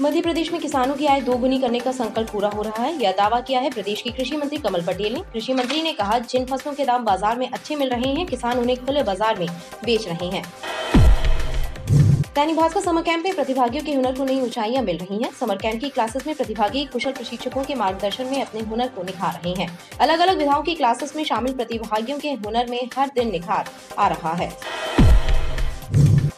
मध्य प्रदेश में किसानों की आय दोगुनी करने का संकल्प पूरा हो रहा है। यह दावा किया है प्रदेश के कृषि मंत्री कमल पटेल ने। कृषि मंत्री ने कहा, जिन फसलों के दाम बाजार में अच्छे मिल रहे हैं, किसान उन्हें खुले बाजार में बेच रहे हैं। दैनिक भास्कर समर कैंप में प्रतिभागियों के हुनर को नई ऊंचाइयां मिल रही हैं। समर कैंप की क्लासेस में प्रतिभागी कुशल प्रशिक्षकों के मार्गदर्शन में अपने हुनर को निखार रहे हैं। अलग अलग विधाओं की क्लासेस में शामिल प्रतिभागियों के हुनर में हर दिन निखार आ रहा है।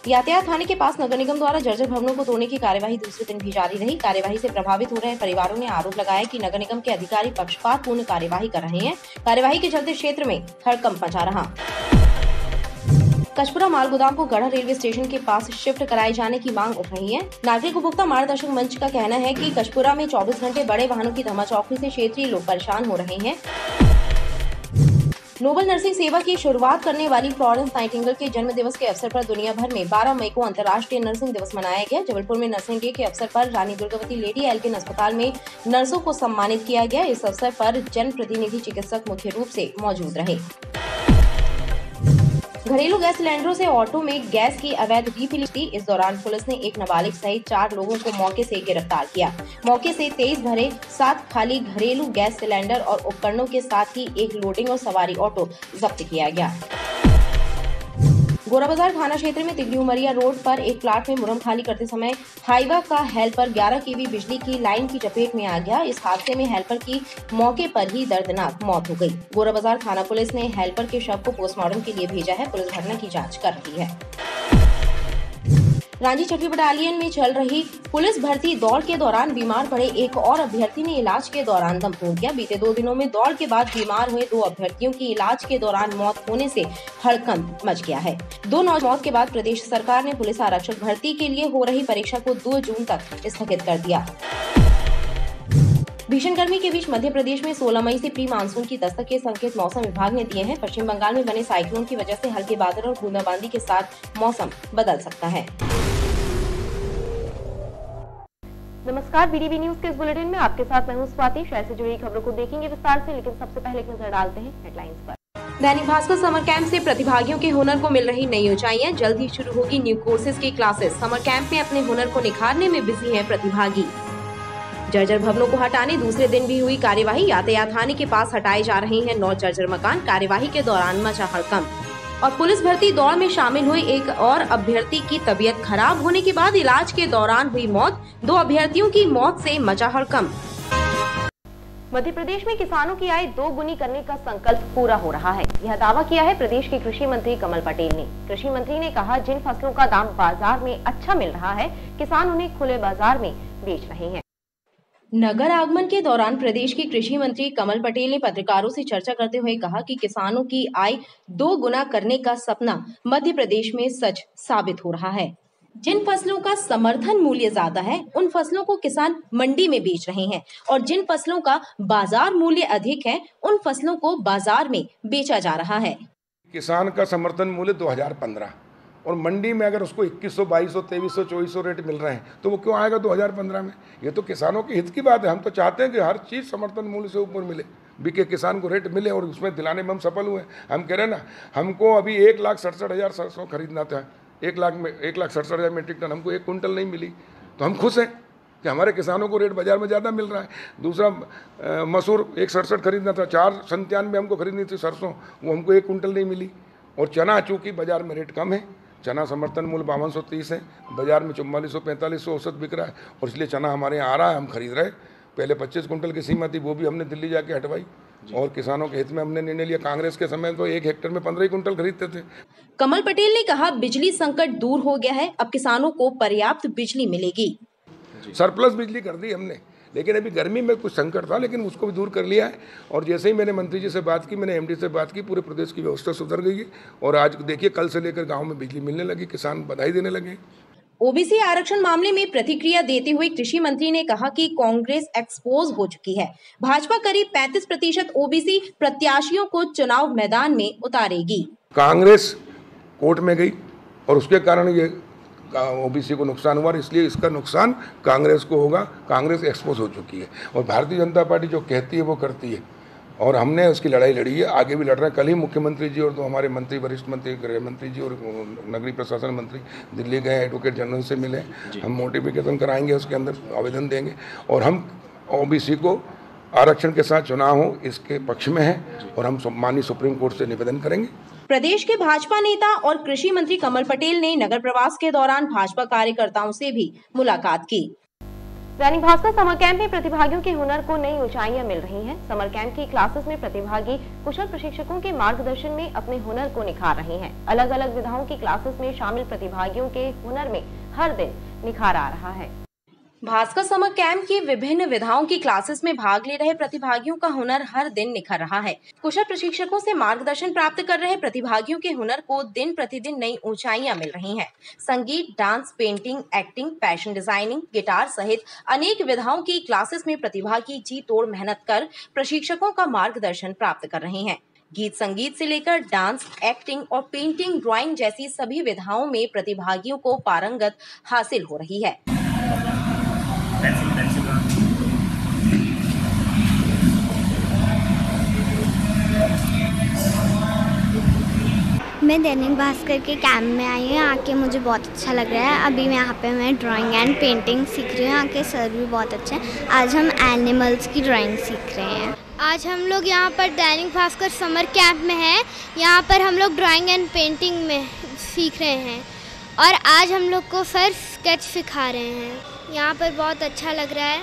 यातायात थाने के पास नगर निगम द्वारा जर्जर भवनों को तोड़ने की कार्यवाही दूसरे दिन भी जारी रही। कार्यवाही से प्रभावित हो रहे परिवारों ने आरोप लगाया कि नगर निगम के अधिकारी पक्षपातपूर्ण कार्यवाही कर रहे हैं। कार्यवाही के चलते क्षेत्र में हड़कंप मचा रहा। कचपुरा माल गोदाम को गढ़ा रेलवे स्टेशन के पास शिफ्ट कराए जाने की मांग उठ रही है। नागरिक उपभोक्ता मार्गदर्शक मंच का कहना है कि कचपुरा में 24 घंटे बड़े वाहनों की धमाचौकड़ी से क्षेत्रीय लोग परेशान हो रहे हैं। नोबल नर्सिंग सेवा की शुरुआत करने वाली फ्लोरेंस नाइटिंगेल के जन्म दिवस के अवसर पर दुनिया भर में 12 मई को अंतर्राष्ट्रीय नर्सिंग दिवस मनाया गया। जबलपुर में नर्सिंग डे के अवसर पर रानी दुर्गावती लेडी एल्किन अस्पताल में नर्सों को सम्मानित किया गया। इस अवसर पर जनप्रतिनिधि चिकित्सक मुख्य रूप से मौजूद रहे। घरेलू गैस सिलेंडरों से ऑटो में गैस की अवैध रीफिलिंग थी। इस दौरान पुलिस ने एक नाबालिग सहित 4 लोगों को मौके से गिरफ्तार किया। मौके से 23 भरे 7 खाली घरेलू गैस सिलेंडर और उपकरणों के साथ ही एक लोडिंग और सवारी ऑटो जब्त किया गया। गोरा बाजार थाना क्षेत्र में तिगड़ी उमरिया रोड पर एक प्लाट में मुरम खाली करते समय हाईवा का हेल्पर 11 केवी बिजली की लाइन की चपेट में आ गया। इस हादसे में हेल्पर की मौके पर ही दर्दनाक मौत हो गई। गोरा बाजार थाना पुलिस ने हेल्पर के शव को पोस्टमार्टम के लिए भेजा है। पुलिस घटना की जांच कर रही है। रांची 6वीं बटालियन में चल रही पुलिस भर्ती दौड़ के दौरान बीमार पड़े एक और अभ्यर्थी ने इलाज के दौरान दम तोड़ दिया। बीते 2 दिनों में दौड़ के बाद बीमार हुए 2 अभ्यर्थियों की इलाज के दौरान मौत होने से हड़कंप मच गया है। 2 मौत के बाद प्रदेश सरकार ने पुलिस आरक्षक भर्ती के लिए हो रही परीक्षा को 2 जून तक स्थगित कर दिया। भीषण गर्मी के बीच मध्य प्रदेश में 16 मई से प्री मानसून की दस्तक के संकेत मौसम विभाग ने दिए हैं। पश्चिम बंगाल में बने साइक्लोन की वजह से हल्के बादल और बूंदाबांदी के साथ मौसम बदल सकता है। नमस्कार, बीडीबी न्यूज के इस बुलेटिन में आपके साथ मैं हूं स्वाति। शहर से जुड़ी खबरों को देखेंगे विस्तार से, लेकिन सबसे पहले एक नजर डालते हैं हेडलाइंस पर। दैनिक भास्कर समर कैंप से प्रतिभागियों के हुनर को मिल रही नई ऊंचाइयां। जल्द ही शुरू होगी न्यू कोर्सेज की क्लासेस। समर कैंप में अपने हुनर को निखारने में बिजी हैं प्रतिभागी। जर्जर भवनों को हटाने दूसरे दिन भी हुई कार्यवाही। यातायात थाने के पास हटाए जा रहे हैं 9 जर्जर मकान। कार्यवाही के दौरान मचा हड़कंप। और पुलिस भर्ती दौड़ में शामिल हुए एक और अभ्यर्थी की तबीयत खराब होने के बाद इलाज के दौरान हुई मौत। 2 अभ्यर्थियों की मौत से मचा हड़कंप। मध्य प्रदेश में किसानों की आय 2 गुनी करने का संकल्प पूरा हो रहा है। यह दावा किया है प्रदेश के कृषि मंत्री कमल पटेल ने। कृषि मंत्री ने कहा, जिन फसलों का दाम बाजार में अच्छा मिल रहा है, किसान उन्हें खुले बाजार में बेच रहे हैं। नगर आगमन के दौरान प्रदेश के कृषि मंत्री कमल पटेल ने पत्रकारों से चर्चा करते हुए कहा कि किसानों की आय 2 गुना करने का सपना मध्य प्रदेश में सच साबित हो रहा है। जिन फसलों का समर्थन मूल्य ज्यादा है, उन फसलों को किसान मंडी में बेच रहे हैं और जिन फसलों का बाजार मूल्य अधिक है, उन फसलों को बाजार में बेचा जा रहा है। किसान का समर्थन मूल्य 2015 और मंडी में अगर उसको 2100, 2200, 2300, 2400 रेट मिल रहे हैं तो वो क्यों आएगा 2015 में? ये तो किसानों के हित की बात है। हम तो चाहते हैं कि हर चीज़ समर्थन मूल्य से ऊपर मिले, बिके, किसान को रेट मिले, और उसमें दिलाने में हम सफल हुए। हम कह रहे हैं ना, हमको अभी 1,67,000 सरसों खरीदना था। 1,67,000 मीट्रिक टन, हमको 1 कुंटल नहीं मिली, तो हम खुश हैं कि हमारे किसानों को रेट बाजार में ज़्यादा मिल रहा है। दूसरा, मसूर 1,67 खरीदना था, 4,97 हमको खरीदनी थी सरसों, वो हमको 1 कुंटल नहीं मिली। और चना चूँकि बाजार में रेट कम है, चना समर्थन मूल्य 5230 है, बाजार में 4400-4500 औसत बिक रहा है, और इसलिए चना हमारे यहाँ आ रहा है, हम खरीद रहे। पहले 25 कुंटल की सीमा थी, वो भी हमने दिल्ली जाके हटवाई और किसानों के हित में हमने निर्णय लिया। कांग्रेस के समय तो 1 हेक्टेयर में 15 कुंटल खरीदते थे। कमल पटेल ने कहा, बिजली संकट दूर हो गया है, अब किसानों को पर्याप्त बिजली मिलेगी। सरप्लस बिजली कर दी हमने, लेकिन अभी गर्मी में कुछ संकट था, लेकिन उसको भी दूर कर लिया है। और जैसे ही मैंने मंत्री जी से बात की, मैंने एमडी से बात की, पूरे प्रदेश की व्यवस्था सुधर गई है। और आज देखिए, कल से लेकर गांव में बिजली मिलने लगी, किसान बधाई देने लगे। ओबीसी आरक्षण मामले में प्रतिक्रिया देते हुए कृषि मंत्री ने कहा कि कांग्रेस एक्सपोज हो चुकी है। भाजपा करीब 35% ओबीसी प्रत्याशियों को चुनाव मैदान में उतारेगी। कांग्रेस कोर्ट में गई और उसके कारण ये ओबीसी को नुकसान हुआ, इसलिए इसका नुकसान कांग्रेस को होगा। कांग्रेस एक्सपोज हो चुकी है और भारतीय जनता पार्टी जो कहती है वो करती है। और हमने उसकी लड़ाई लड़ी है, आगे भी लड़ रहे हैं। कल ही मुख्यमंत्री जी और तो हमारे मंत्री, वरिष्ठ मंत्री, गृह मंत्री जी और नगरीय प्रशासन मंत्री दिल्ली गए, एडवोकेट जनरल से मिले। हम नोटिफिकेशन कराएंगे, उसके अंदर आवेदन देंगे और हम ओबीसी को आरक्षण के साथ चुनाव हो इसके पक्ष में है और हम माननीय सुप्रीम कोर्ट से निवेदन करेंगे। प्रदेश के भाजपा नेता और कृषि मंत्री कमल पटेल ने नगर प्रवास के दौरान भाजपा कार्यकर्ताओं से भी मुलाकात की। दैनिक भास्कर समर कैंप में प्रतिभागियों के हुनर को नई ऊंचाइयां मिल रही हैं। समर कैंप की क्लासेस में प्रतिभागी कुशल प्रशिक्षकों के मार्गदर्शन में अपने हुनर को निखार रहे हैं। अलग अलग विधाओं की क्लासेस में शामिल प्रतिभागियों के हुनर में हर दिन निखार आ रहा है। भास्कर समर कैंप की विभिन्न विधाओं की क्लासेस में भाग ले रहे प्रतिभागियों का हुनर हर दिन निखर रहा है। कुशल प्रशिक्षकों से मार्गदर्शन प्राप्त कर रहे प्रतिभागियों के हुनर को दिन प्रतिदिन नई ऊंचाइयां मिल रही हैं। संगीत, dance, painting, acting, fashion designing, guitar सहित अनेक विधाओं की क्लासेस में प्रतिभागी जी तोड़ मेहनत कर प्रशिक्षकों का मार्गदर्शन प्राप्त कर रहे हैं। गीत संगीत से लेकर डांस, एक्टिंग और पेंटिंग, ड्राइंग जैसी सभी विधाओं में प्रतिभागियों को पारंगत हासिल हो रही है। मैं दैनिक भास्कर के कैंप में आई हूँ। आके मुझे बहुत अच्छा लग रहा है। अभी यहाँ पे मैं ड्राइंग एंड पेंटिंग सीख रही हूँ। यहाँ के सर भी बहुत अच्छे हैं। आज हम एनिमल्स की ड्राइंग सीख रहे हैं। आज हम लोग यहाँ पर दैनिक भास्कर समर कैंप में हैं। यहाँ पर हम लोग ड्राइंग एंड पेंटिंग में सीख रहे हैं और आज हम लोग को सर स्केच सिखा रहे हैं। यहाँ पर बहुत अच्छा लग रहा है।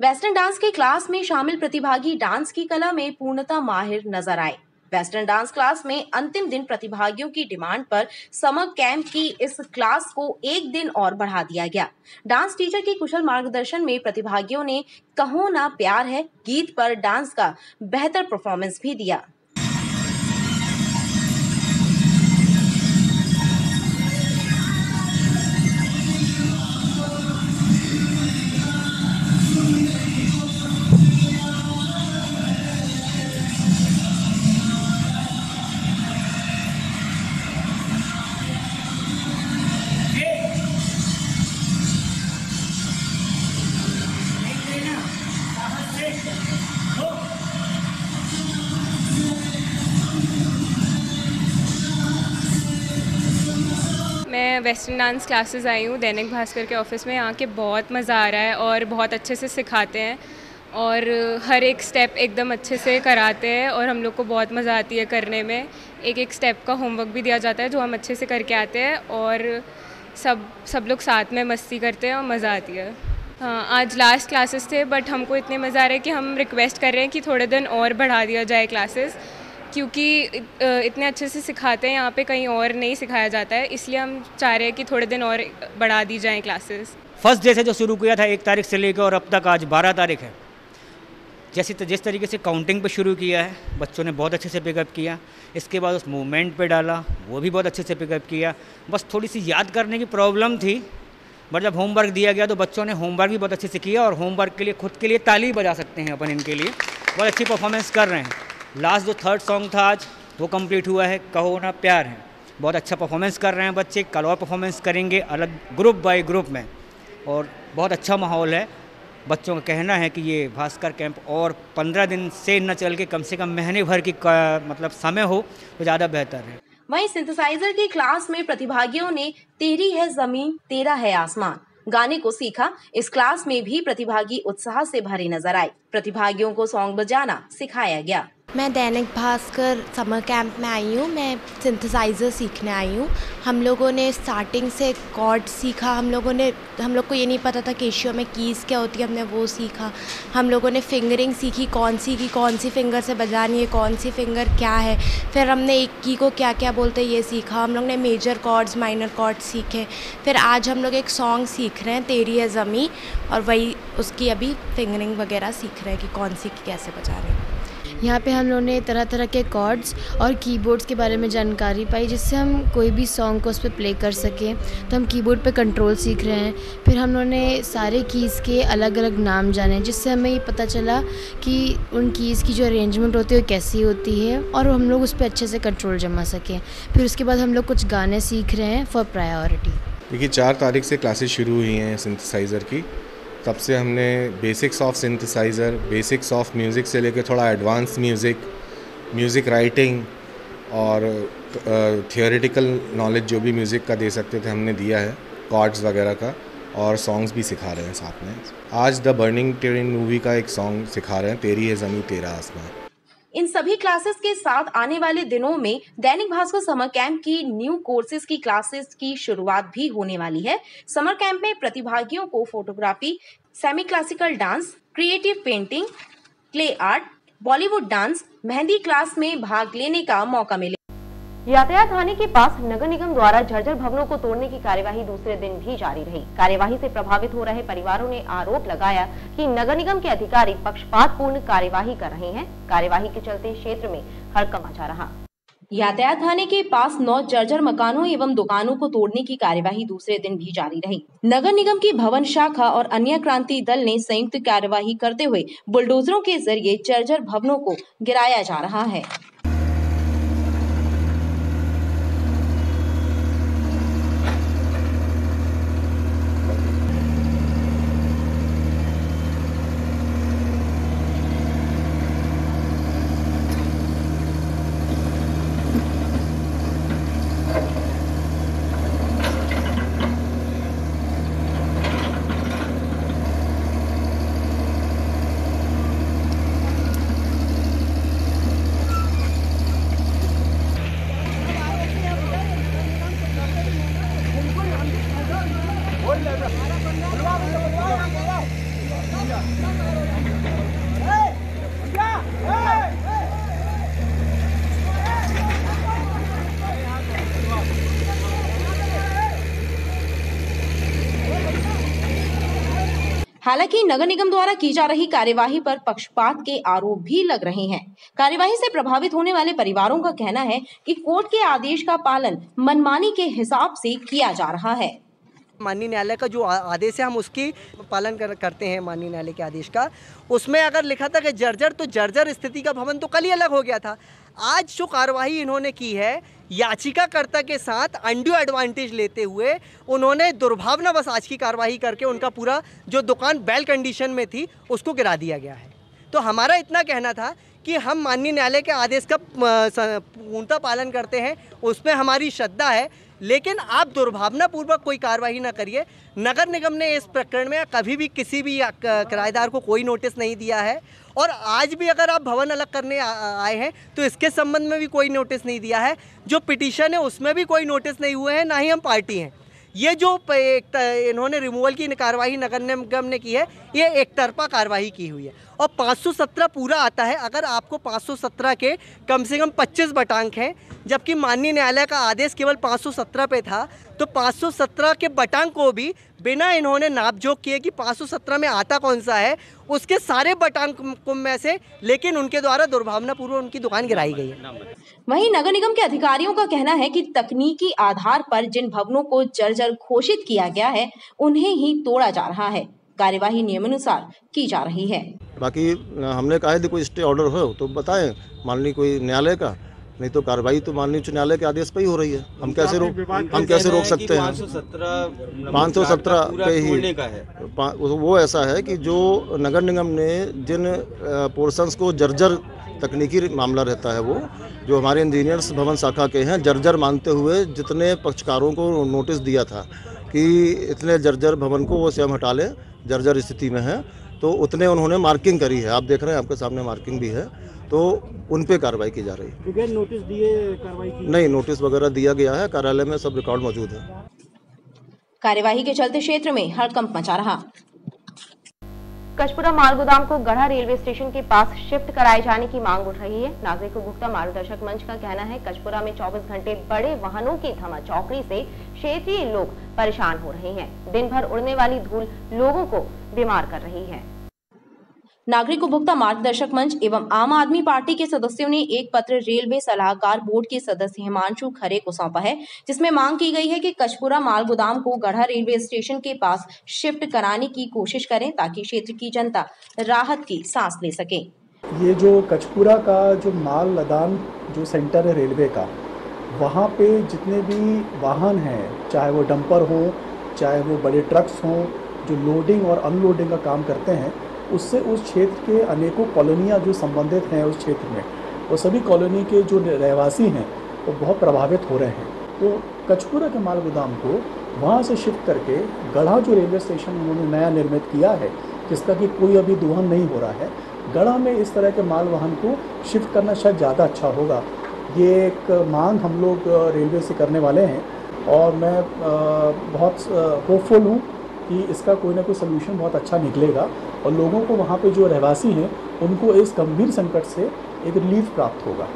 वेस्टर्न डांस की क्लास में शामिल प्रतिभागी डांस की कला में पूर्णतः माहिर नजर आए। वेस्टर्न डांस क्लास में अंतिम दिन प्रतिभागियों की डिमांड पर समर कैंप की इस क्लास को एक दिन और बढ़ा दिया गया। डांस टीचर के कुशल मार्गदर्शन में प्रतिभागियों ने कहो ना प्यार है गीत पर डांस का बेहतर परफॉर्मेंस भी दिया। मैं वेस्टर्न डांस क्लासेस आई हूँ दैनिक भास्कर के ऑफिस में। यहाँ के बहुत मज़ा आ रहा है और बहुत अच्छे से सिखाते हैं और हर एक स्टेप एकदम अच्छे से कराते हैं और हम लोग को बहुत मज़ा आती है करने में। एक एक स्टेप का होमवर्क भी दिया जाता है जो हम अच्छे से करके आते हैं और सब लोग साथ में मस्ती करते हैं और मज़ा आती है। हाँ, आज लास्ट क्लासेस थे बट हमको इतने मज़ा आ रहा है कि हम रिक्वेस्ट कर रहे हैं कि थोड़े दिन और बढ़ा दिया जाए क्लासेस, क्योंकि इतने अच्छे से सिखाते हैं यहाँ पे, कहीं और नहीं सिखाया जाता है, इसलिए हम चाह रहे हैं कि थोड़े दिन और बढ़ा दी जाएं क्लासेस। फर्स्ट डे से जो शुरू किया था 1 तारीख से लेकर और अब तक आज 12 तारीख है, जिस तरीके से काउंटिंग पे शुरू किया है बच्चों ने बहुत अच्छे से पिकअप किया। इसके बाद उस मूवमेंट पे डाला, वो भी बहुत अच्छे से पिकअप किया। बस थोड़ी सी याद करने की प्रॉब्लम थी, बट जब होमवर्क दिया गया तो बच्चों ने होमवर्क भी बहुत अच्छे से किया और होमवर्क के लिए खुद के लिए ताली बजा सकते हैं अपन, इनके लिए बहुत अच्छी परफॉर्मेंस कर रहे हैं। लास्ट जो 3rd सॉन्ग था आज वो कंप्लीट हुआ है, कहो ना प्यार है। बहुत अच्छा परफॉर्मेंस कर रहे हैं बच्चे। कल और परफॉर्मेंस करेंगे अलग ग्रुप बाय ग्रुप में और बहुत अच्छा माहौल है। बच्चों का कहना है कि ये भास्कर कैंप और 15 दिन से न चल के कम से कम महीने भर की मतलब समय हो तो ज़्यादा बेहतर है। वहीं सिंथेसाइजर की क्लास में प्रतिभागियों ने तेरी है जमीन तेरा है आसमान गाने को सीखा। इस क्लास में भी प्रतिभागी उत्साह से भरे नजर आए। प्रतिभागियों को सॉन्ग बजाना सिखाया गया। मैं दैनिक भास्कर समर कैंप में आई हूँ। मैं सिंथेसाइज़र सीखने आई हूँ। हम लोगों ने स्टार्टिंग से कॉर्ड सीखा। हम लोग को ये नहीं पता था केशियो में कीज़ क्या होती है, हमने वो सीखा। हम लोगों ने फिंगरिंग सीखी, कौन सी फिंगर से बजानी है, कौन सी फिंगर क्या है। फिर हमने एक की को क्या क्या बोलते हैं ये सीखा। हम लोग ने मेजर कॉर्ड्स, माइनर कॉर्ड्स सीखे। फिर आज हम लोग एक सॉन्ग सीख रहे हैं तेरी है ज़मीं, और वही उसकी अभी फिंगरिंग वगैरह सीख रहे हैं कि कौन सी कैसे बजा रहे हैं। यहाँ पे हम लोगों ने तरह तरह के कॉर्ड्स और कीबोर्ड्स के बारे में जानकारी पाई, जिससे हम कोई भी सॉन्ग को उस पर प्ले कर सकें। तो हम कीबोर्ड पे कंट्रोल सीख रहे हैं। फिर हम लोगों ने सारे कीज़ के अलग अलग नाम जाने, जिससे हमें ये पता चला कि उन कीज़ की जो अरेंजमेंट होती है वो कैसी होती है और हम लोग उस पर अच्छे से कंट्रोल जमा सकें। फिर उसके बाद हम लोग कुछ गाने सीख रहे हैं फॉर प्रायोरिटी। देखिए 4 तारीख से क्लासेस शुरू हुई हैं सिंथेसाइज़र की तब से हमने basics of synthesiser, basics of music से लेकर थोड़ा एडवांस म्यूज़िक राइटिंग और थियोरेटिकल नॉलेज जो भी म्यूज़िक का दे सकते थे हमने दिया है, कॉर्ड्स वगैरह का, और सॉन्ग्स भी सिखा रहे हैं साथ में। आज द बर्निंग ट्रेन मूवी का एक सॉन्ग सिखा रहे हैं, तेरी है ज़मीं तेरा आसमान। इन सभी क्लासेस के साथ आने वाले दिनों में दैनिक भास्कर समर कैंप की न्यू कोर्सेज की क्लासेस की शुरुआत भी होने वाली है। समर कैंप में प्रतिभागियों को photography, semi classical dance, creative painting, clay art, Bollywood dance, mehndi class में भाग लेने का मौका मिले। यातायात थाने के पास नगर निगम द्वारा जर्जर भवनों को तोड़ने की कार्यवाही दूसरे दिन भी जारी रही। कार्यवाही से प्रभावित हो रहे परिवारों ने आरोप लगाया कि नगर निगम के अधिकारी पक्षपातपूर्ण कार्यवाही कर रहे हैं। कार्यवाही के चलते क्षेत्र में हड़कंप मचा रहा। यातायात थाने के पास 9 जर्जर मकानों एवं दुकानों को तोड़ने की कार्यवाही दूसरे दिन भी जारी रही। नगर निगम की भवन शाखा और अन्य क्रांति दल ने संयुक्त कार्यवाही करते हुए बुलडोजरों के जरिए जर्जर भवनों को गिराया जा रहा है। हालांकि नगर निगम द्वारा की जा रही कार्यवाही पर पक्षपात के आरोप भी लग रहे हैं। कार्यवाही से प्रभावित होने वाले परिवारों का कहना है कि कोर्ट के आदेश का पालन मनमानी के हिसाब से किया जा रहा है। माननीय न्यायालय का जो आदेश है हम उसकी पालन करते हैं। माननीय न्यायालय के आदेश का, उसमें अगर लिखा था कि जर्जर, तो जर्जर स्थिति का भवन तो कल ही अलग हो गया था। आज जो कार्रवाई इन्होंने की है याचिकाकर्ता के साथ अनड्यू एडवांटेज लेते हुए, उन्होंने दुर्भावनावश आज की कार्रवाई करके उनका पूरा जो दुकान बेल कंडीशन में थी उसको गिरा दिया गया है। तो हमारा इतना कहना था कि हम माननीय न्यायालय के आदेश का पूर्णतः पालन करते हैं, उसमें हमारी श्रद्धा है, लेकिन आप दुर्भावनापूर्वक कोई कार्रवाई ना करिए। नगर निगम ने इस प्रकरण में कभी भी किसी भी किराएदार को कोई नोटिस नहीं दिया है, और आज भी अगर आप भवन अलग करने आए हैं तो इसके संबंध में भी कोई नोटिस नहीं दिया है। जो पिटीशन है उसमें भी कोई नोटिस नहीं हुए हैं, ना ही हम पार्टी हैं। ये जो इन्होंने रिमूवल की कार्रवाई नगर निगम ने की है, ये एक तरफा कार्रवाई की हुई है, और 517 पूरा आता है। अगर आपको 517 के कम से कम 25 बटांक हैं, जबकि माननीय न्यायालय का आदेश केवल 517 पे था, तो 517 के बटांक को भी बिना इन्होंने नापजोक किए कि 517 में आता कौन सा है, उसके सारे बटांक में से, लेकिन उनके द्वारा दुर्भावनापूर्वक उनकी दुकान गिराई गई है। वहीं नगर निगम के अधिकारियों का कहना है कि तकनीकी आधार पर जिन भवनों को जर्जर घोषित किया गया है उन्हें ही तोड़ा जा रहा है। कार्यवाही नियमानुसार की जा रही है। बाकी हमने कहा है कोई स्टे ऑर्डर हो तो बताएं, माननीय कोई न्यायालय का, नहीं तो कार्रवाई तो माननीय उच्च न्यायालय के आदेश पे ही हो रही है। हम कैसे रोक सकते हैं? 517 पे ही वो ऐसा है कि जो नगर निगम ने जिन पोर्शंस को जर्जर तकनीकी मामला रहता है, वो जो हमारे इंजीनियर्स भवन शाखा के हैं, जर्जर मानते हुए जितने पक्षकारों को नोटिस दिया था कि इतने जर्जर भवन को वो स्वयं हटा लें, जर्जर स्थिति में है, तो उतने उन्होंने मार्किंग करी है। आप देख रहे हैं, आपके सामने मार्किंग भी है, तो उन पे कार्रवाई की जा रही है। बगैर नोटिस दिए कार्रवाई की? नहीं, नोटिस वगैरह दिया गया है, कार्यालय में सब रिकॉर्ड मौजूद है। कार्यवाही के चलते क्षेत्र में हड़कंप मचा रहा। कचपुरा माल गोदाम को गढ़ा रेलवे स्टेशन के पास शिफ्ट कराए जाने की मांग उठ रही है। नागरिक उपभोक्ता मार्गदर्शक मंच का कहना है कचपुरा में 24 घंटे बड़े वाहनों की थमा चौकड़ी से क्षेत्रीय लोग परेशान हो रहे हैं। दिन भर उड़ने वाली धूल लोगों को बीमार कर रही है। नागरिक उपभोक्ता मार्गदर्शक मंच एवं आम आदमी पार्टी के सदस्यों ने एक पत्र रेलवे सलाहकार बोर्ड के सदस्य हिमांशु खरे को सौंपा है, जिसमें मांग की गई है कि कचपुरा माल गोदाम को गढ़ा रेलवे स्टेशन के पास शिफ्ट कराने की कोशिश करें ताकि क्षेत्र की जनता राहत की सांस ले सके। ये जो कचपुरा का जो माल लदान जो सेंटर है रेलवे का, वहाँ पे जितने भी वाहन हैं, चाहे वो डंपर हो, चाहे वो बड़े ट्रक्स हों, जो लोडिंग और अनलोडिंग का काम करते हैं, उससे उस क्षेत्र के अनेकों कॉलोनियाँ जो संबंधित हैं उस क्षेत्र में, वो सभी कॉलोनी के जो रहवासी हैं वो बहुत प्रभावित हो रहे हैं। तो कचपुरा के माल गोदाम को वहाँ से शिफ्ट करके गढ़ा जो रेलवे स्टेशन उन्होंने नया निर्मित किया है, जिसका कि कोई अभी दोहन नहीं हो रहा है, गढ़ा में इस तरह के माल वाहन को शिफ्ट करना शायद ज़्यादा अच्छा होगा। ये एक मांग हम लोग रेलवे से करने वाले हैं और मैं बहुत होपफुल हूँ कि इसका कोई ना कोई सलूशन बहुत अच्छा निकलेगा और लोगों को वहाँ पे जो रहवासी हैं उनको इस गंभीर संकट से एक रिलीफ प्राप्त होगा।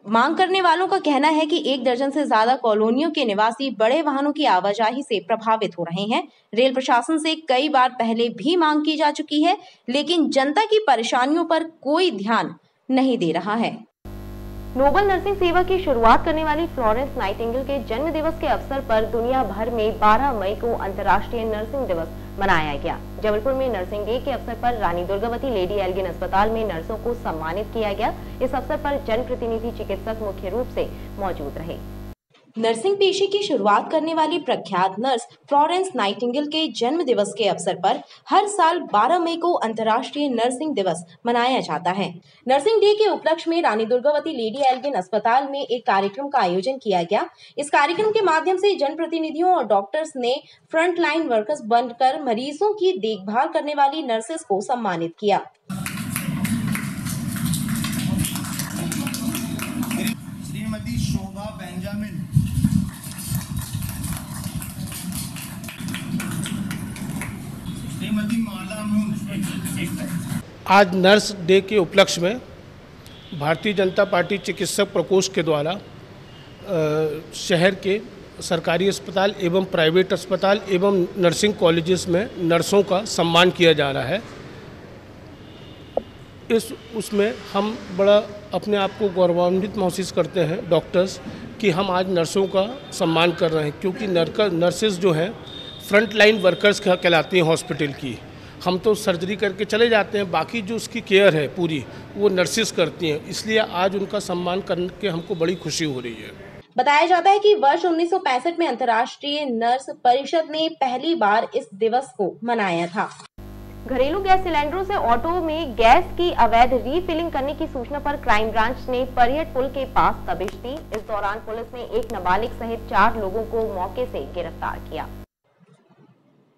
मांग करने वालों का कहना है कि 1 दर्जन से ज्यादा कॉलोनियों के निवासी बड़े वाहनों की आवाजाही से प्रभावित हो रहे हैं। रेल प्रशासन से कई बार पहले भी मांग की जा चुकी है, लेकिन जनता की परेशानियों पर कोई ध्यान नहीं दे रहा है। नोबल नर्सिंग सेवा की शुरुआत करने वाली फ्लोरेंस नाइटिंगेल के जन्म दिवस के अवसर पर दुनिया भर में 12 मई को अंतर्राष्ट्रीय नर्सिंग दिवस मनाया गया। जबलपुर में नर्सिंग डे के अवसर पर रानी दुर्गावती लेडी एल्गिन अस्पताल में नर्सों को सम्मानित किया गया। इस अवसर पर जनप्रतिनिधि चिकित्सक मुख्य रूप से मौजूद रहे। नर्सिंग पेशे की शुरुआत करने वाली प्रख्यात नर्स फ्लोरेंस नाइटिंगेल के जन्म दिवस के अवसर पर हर साल 12 मई को अंतर्राष्ट्रीय नर्सिंग दिवस मनाया जाता है। नर्सिंग डे के उपलक्ष्य में रानी दुर्गावती लेडी एल्गिन अस्पताल में एक कार्यक्रम का आयोजन किया गया। इस कार्यक्रम के माध्यम से जनप्रतिनिधियों और डॉक्टर्स ने फ्रंट लाइन वर्कर्स बनकर मरीजों की देखभाल करने वाली नर्सेस को सम्मानित किया। श्रीमती शोभा बेंजामिन, श्रीमती माला मून। आज नर्स डे के उपलक्ष्य में भारतीय जनता पार्टी चिकित्सक प्रकोष्ठ के द्वारा शहर के सरकारी अस्पताल एवं प्राइवेट अस्पताल एवं नर्सिंग कॉलेजेस में नर्सों का सम्मान किया जा रहा है। उसमें हम बड़ा अपने आप को गौरवान्वित महसूस करते हैं डॉक्टर्स कि हम आज नर्सों का सम्मान कर रहे हैं, क्योंकि नर्सेज जो हैं फ्रंट लाइन वर्कर्स कहलाती हैं हॉस्पिटल की। हम तो सर्जरी करके चले जाते हैं, बाकी जो उसकी केयर है पूरी वो नर्सेज करती हैं, इसलिए आज उनका सम्मान करके हमको बड़ी खुशी हो रही है। बताया जाता है कि वर्ष 1965 में अंतर्राष्ट्रीय नर्स परिषद ने पहली बार इस दिवस को मनाया था। घरेलू गैस सिलेंडरों से ऑटो में गैस की अवैध रीफिलिंग करने की सूचना पर क्राइम ब्रांच ने परियट पुल के पास दबिश दी। इस दौरान पुलिस ने एक नाबालिग सहित 4 लोगों को मौके से गिरफ्तार किया।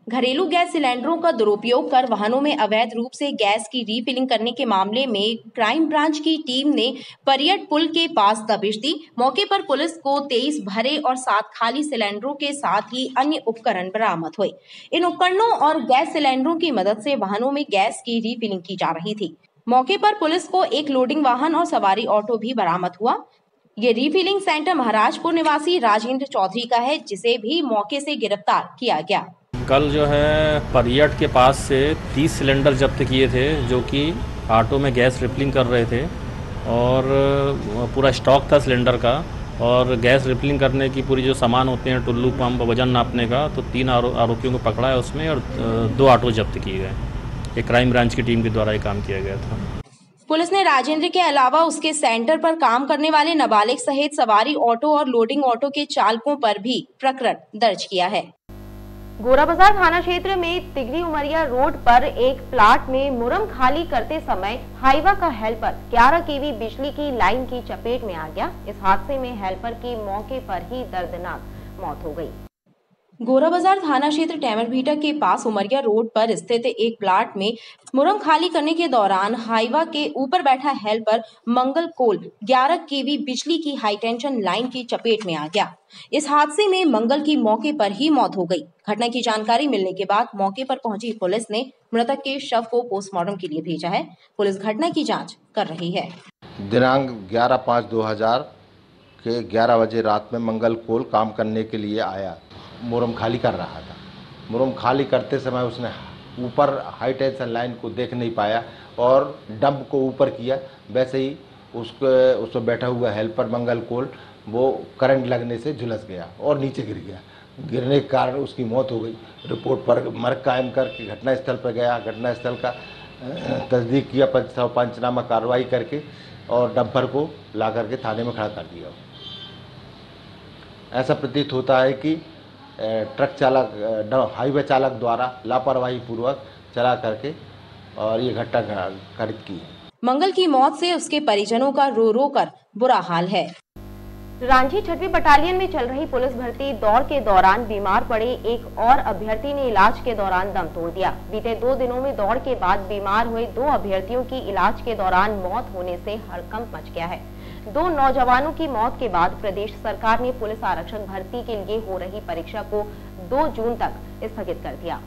घरेलू गैस सिलेंडरों का दुरुपयोग कर वाहनों में अवैध रूप से गैस की रीफिलिंग करने के मामले में क्राइम ब्रांच की टीम ने परियट पुल के पास दबिश दी। मौके पर पुलिस को 23 भरे और 7 खाली सिलेंडरों के साथ ही अन्य उपकरण बरामद हुए। इन उपकरणों और गैस सिलेंडरों की मदद से वाहनों में गैस की रीफिलिंग की जा रही थी। मौके पर पुलिस को एक लोडिंग वाहन और सवारी ऑटो भी बरामद हुआ। ये रीफिलिंग सेंटर महाराजपुर निवासी राजेंद्र चौधरी का है, जिसे भी मौके से गिरफ्तार किया गया। कल जो है परियट के पास से 30 सिलेंडर जब्त किए थे, जो कि ऑटो में गैस रिफिलिंग कर रहे थे और पूरा स्टॉक था सिलेंडर का। और गैस रिफिलिंग करने की पूरी जो सामान होते हैं, टुल्लू पंप, वजन नापने का, तो 3 आरोपियों को पकड़ा है उसमें और 2 ऑटो जब्त किए गए। ये क्राइम ब्रांच की टीम के द्वारा ये काम किया गया था। पुलिस ने राजेंद्र के अलावा उसके सेंटर पर काम करने वाले नाबालिग सहित सवारी ऑटो और लोडिंग ऑटो के चालकों पर भी प्रकरण दर्ज किया है। गोरा बाजार थाना क्षेत्र में तिगरी उमरिया रोड पर एक प्लाट में मुरम खाली करते समय हाईवा का हेल्पर 11 केवी बिजली की लाइन की चपेट में आ गया। इस हादसे में हेल्पर की मौके पर ही दर्दनाक मौत हो गई। गोरा बाजार थाना क्षेत्र टेमरभीटा के पास उमरिया रोड पर स्थित एक प्लाट में मुरम खाली करने के दौरान हाईवा के ऊपर बैठा हेल्पर मंगल कोल 11 केवी बिजली की हाई टेंशन लाइन की चपेट में आ गया। इस हादसे में मंगल की मौके पर ही मौत हो गई। घटना की जानकारी मिलने के बाद मौके पर पहुंची पुलिस ने मृतक के शव को पोस्टमार्टम के लिए भेजा है। पुलिस घटना की जाँच कर रही है। दिनांक 11/5/2000 के 11 बजे रात में मंगल कोल काम करने के लिए आया, मुरम खाली कर रहा था। मुरम खाली करते समय उसने ऊपर हाई टेंशन लाइन को देख नहीं पाया और डंप को ऊपर किया। वैसे ही उसको बैठा हुआ हेल्पर मंगल कोल वो करंट लगने से झुलस गया और नीचे गिर गया। गिरने के कारण उसकी मौत हो गई। रिपोर्ट पर मर्ग कायम करके घटनास्थल पर गया। घटनास्थल का तस्दीक किया, पंचनामा कार्रवाई करके और डंपर को ला करके थाने में खड़ा कर दिया। ऐसा प्रतीत होता है कि ट्रक चालक हाईवे चालक द्वारा लापरवाही पूर्वक चला करके और ये घटना घटित की है। मंगल की मौत से उसके परिजनों का रो रो कर बुरा हाल है। रांची 6वीं बटालियन में चल रही पुलिस भर्ती दौड़ के दौरान बीमार पड़े एक और अभ्यर्थी ने इलाज के दौरान दम तोड़ दिया। बीते 2 दिनों में दौड़ के बाद बीमार हुए 2 अभ्यर्थियों की इलाज के दौरान मौत होने से हड़कंप मच गया है। 2 नौजवानों की मौत के बाद प्रदेश सरकार ने पुलिस आरक्षक भर्ती के लिए हो रही परीक्षा को 2 जून तक स्थगित कर दिया।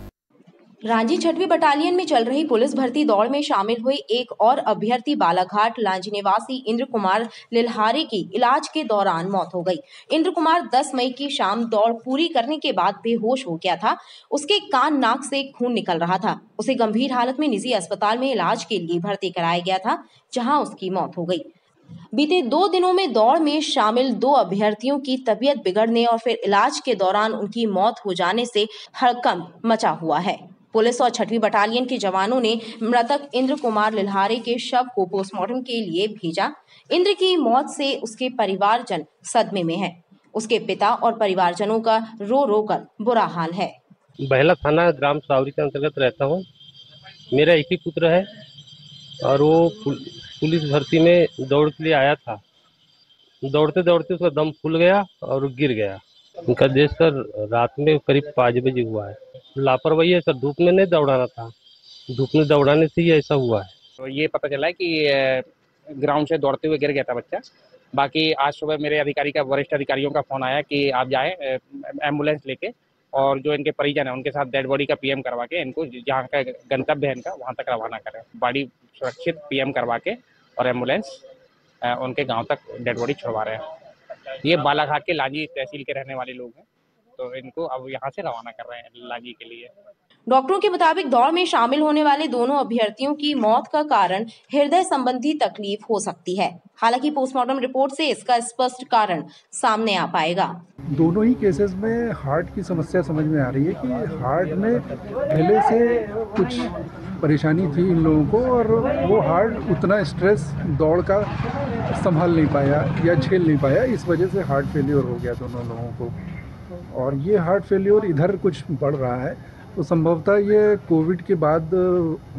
रांची 6वीं बटालियन में चल रही पुलिस भर्ती दौड़ में शामिल हुए एक और अभ्यर्थी बालाघाट लांजी निवासी इंद्र कुमार लिल्हारे की इलाज के दौरान मौत हो गई। इंद्र कुमार 10 मई की शाम दौड़ पूरी करने के बाद बेहोश हो गया था। उसके कान नाक से खून निकल रहा था। उसे गंभीर हालत में निजी अस्पताल में इलाज के लिए भर्ती कराया गया था, जहाँ उसकी मौत हो गई। बीते 2 दिनों में दौड़ में शामिल 2 अभ्यर्थियों की तबीयत बिगड़ने और फिर इलाज के दौरान उनकी मौत हो जाने से हड़कंप मचा हुआ है। पुलिस और 6वीं बटालियन के जवानों ने मृतक इंद्र कुमार लिल्हारे के शव को पोस्टमार्टम के लिए भेजा। इंद्र की मौत से उसके परिवारजन सदमे में हैं। उसके पिता और परिवारजनों का रो रो कर बुरा हाल है। बहला थाना ग्राम सावरी के अंतर्गत रहता हूँ। मेरा एक ही पुत्र है और वो पुलिस भर्ती में दौड़ के लिए आया था। दौड़ते दौड़ते उसका दम फूल गया और गिर गया। उनका देश सर रात में करीब 5 बजे हुआ है। लापरवाही है सर, धूप में नहीं दौड़ाना था, धूप में दौड़ाने से ही ऐसा हुआ है। तो ये पता चला है कि ग्राउंड से दौड़ते हुए गिर गया था बच्चा। बाकी आज सुबह मेरे अधिकारी का वरिष्ठ अधिकारियों का फोन आया कि आप जाएं एम्बुलेंस लेके और जो इनके परिजन है उनके साथ डेड बॉडी का पीएम करवा के इनको जहाँ का गंतव्य है इनका वहाँ तक रवाना करें। बॉडी सुरक्षित पीएम करवा के और एम्बुलेंस उनके गाँव तक डेड बॉडी छुड़वा रहे हैं। ये बालाघाट के लांजी तहसील के रहने वाले लोग हैं, तो इनको अब यहाँ से रवाना कर रहे हैं लांजी के लिए। डॉक्टरों के मुताबिक दौड़ में शामिल होने वाले दोनों अभ्यर्थियों की मौत का कारण हृदय संबंधी तकलीफ हो सकती है। हालांकि पोस्टमार्टम रिपोर्ट से इसका स्पष्ट कारण सामने आ पाएगा। दोनों ही केसेस में हार्ट की समस्या समझ में आ रही है कि हार्ट में पहले से कुछ परेशानी थी इन लोगों को और वो हार्ट उतना स्ट्रेस दौड़ का संभाल नहीं पाया या झेल नहीं पाया, इस वजह से हार्ट फेलियर हो गया दोनों लोगों को। और ये हार्ट फेलियर इधर कुछ बढ़ रहा है तो संभवतः ये कोविड के बाद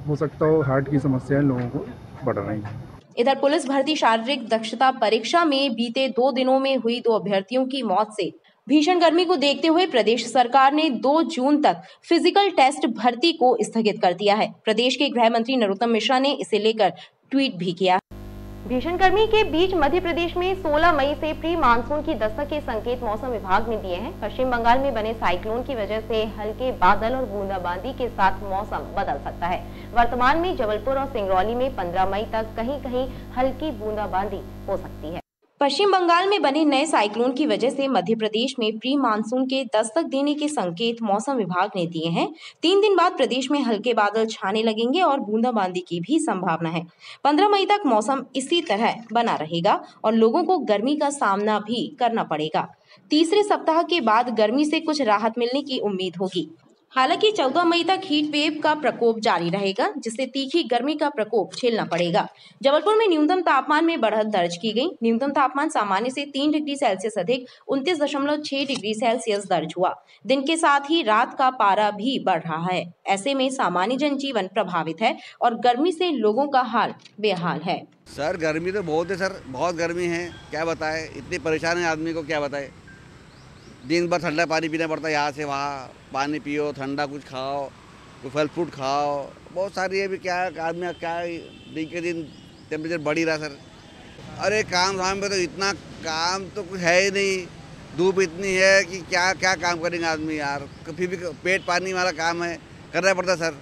हो सकता हो हार्ट की समस्याएं लोगों को बढ़ रही हैं। इधर पुलिस भर्ती शारीरिक दक्षता परीक्षा में बीते 2 दिनों में हुई 2 अभ्यर्थियों की मौत से भीषण गर्मी को देखते हुए प्रदेश सरकार ने 2 जून तक फिजिकल टेस्ट भर्ती को स्थगित कर दिया है। प्रदेश के गृह मंत्री नरोत्तम मिश्रा ने इसे लेकर ट्वीट भी किया। भीषण गर्मी के बीच मध्य प्रदेश में 16 मई से प्री मानसून की दस्तक के संकेत मौसम विभाग ने दिए हैं। पश्चिम बंगाल में बने साइक्लोन की वजह से हल्के बादल और बूंदाबांदी के साथ मौसम बदल सकता है। वर्तमान में जबलपुर और सिंगरौली में 15 मई तक कहीं-कहीं हल्की बूंदाबांदी हो सकती है। पश्चिम बंगाल में बने नए साइक्लोन की वजह से मध्य प्रदेश में प्री मानसून के दस्तक देने के संकेत मौसम विभाग ने दिए हैं। 3 दिन बाद प्रदेश में हल्के बादल छाने लगेंगे और बूंदाबांदी की भी संभावना है। 15 मई तक मौसम इसी तरह बना रहेगा और लोगों को गर्मी का सामना भी करना पड़ेगा। तीसरे सप्ताह के बाद गर्मी से कुछ राहत मिलने की उम्मीद होगी। हालांकि 14 मई तक हीट वेव का प्रकोप जारी रहेगा, जिससे तीखी गर्मी का प्रकोप झेलना पड़ेगा। जबलपुर में न्यूनतम तापमान में बढ़त दर्ज की गई। न्यूनतम तापमान सामान्य से 3 डिग्री सेल्सियस अधिक 29.6 डिग्री सेल्सियस दर्ज हुआ। दिन के साथ ही रात का पारा भी बढ़ रहा है। ऐसे में सामान्य जनजीवन प्रभावित है और गर्मी से लोगों का हाल बेहाल है। सर गर्मी तो बहुत है सर, बहुत गर्मी है, क्या बताए, इतनी परेशान है आदमी को, क्या बताए। दिन भर ठंडा पानी पीना पड़ता है, यहाँ से वहाँ पानी पियो, ठंडा कुछ खाओ, कोई फल फ्रूट खाओ, बहुत सारी है। भी क्या आदमी क्या दिन के दिन टेम्परेचर बढ़ ही रहा सर। अरे काम धाम पे तो इतना काम तो कुछ है ही नहीं, धूप इतनी है कि क्या क्या काम करेंगे आदमी यार। फिर भी पेट पानी वाला काम है, करना पड़ता सर।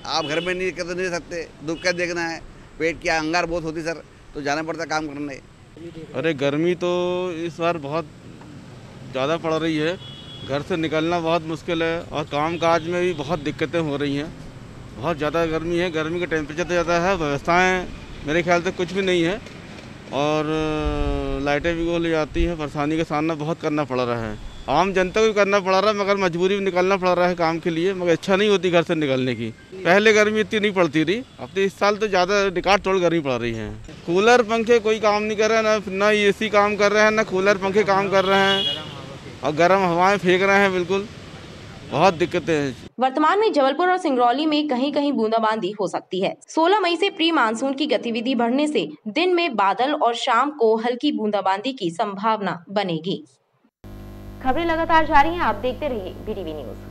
आप घर में नहीं कर तो नहीं सकते, धूप का देखना है, पेट की अंगार बहुत होती सर, तो जाना पड़ता काम करने। अरे गर्मी तो इस बार बहुत ज़्यादा पड़ रही है, घर से निकलना बहुत मुश्किल है और काम काज में भी बहुत दिक्कतें हो रही हैं। बहुत ज़्यादा गर्मी है, गर्मी का टेम्परेचर तो ज़्यादा है, व्यवस्थाएं मेरे ख्याल से कुछ भी नहीं है और लाइटें भी गोल जाती हैं। परेशानी का सामना बहुत करना पड़ रहा है, आम जनता को भी करना पड़ रहा है, मगर मजबूरी में निकलना पड़ रहा है काम के लिए, मगर इच्छा नहीं होती घर से निकलने की। पहले गर्मी इतनी नहीं पड़ती रही, अब तो इस साल तो ज़्यादा रिकॉर्ड तोड़ गर्मी पड़ रही है। कूलर पंखे कोई काम नहीं कर रहे हैं, ना AC काम कर रहे हैं, ना कूलर पंखे काम कर रहे हैं। और गर्म हवाएं फेंक रहे हैं, बिल्कुल बहुत दिक्कतें हैं। वर्तमान में जबलपुर और सिंगरौली में कहीं कहीं बूंदाबांदी हो सकती है। 16 मई से प्री मानसून की गतिविधि बढ़ने से दिन में बादल और शाम को हल्की बूंदाबांदी की संभावना बनेगी। खबरें लगातार जारी हैं, आप देखते रहिए BDV न्यूज।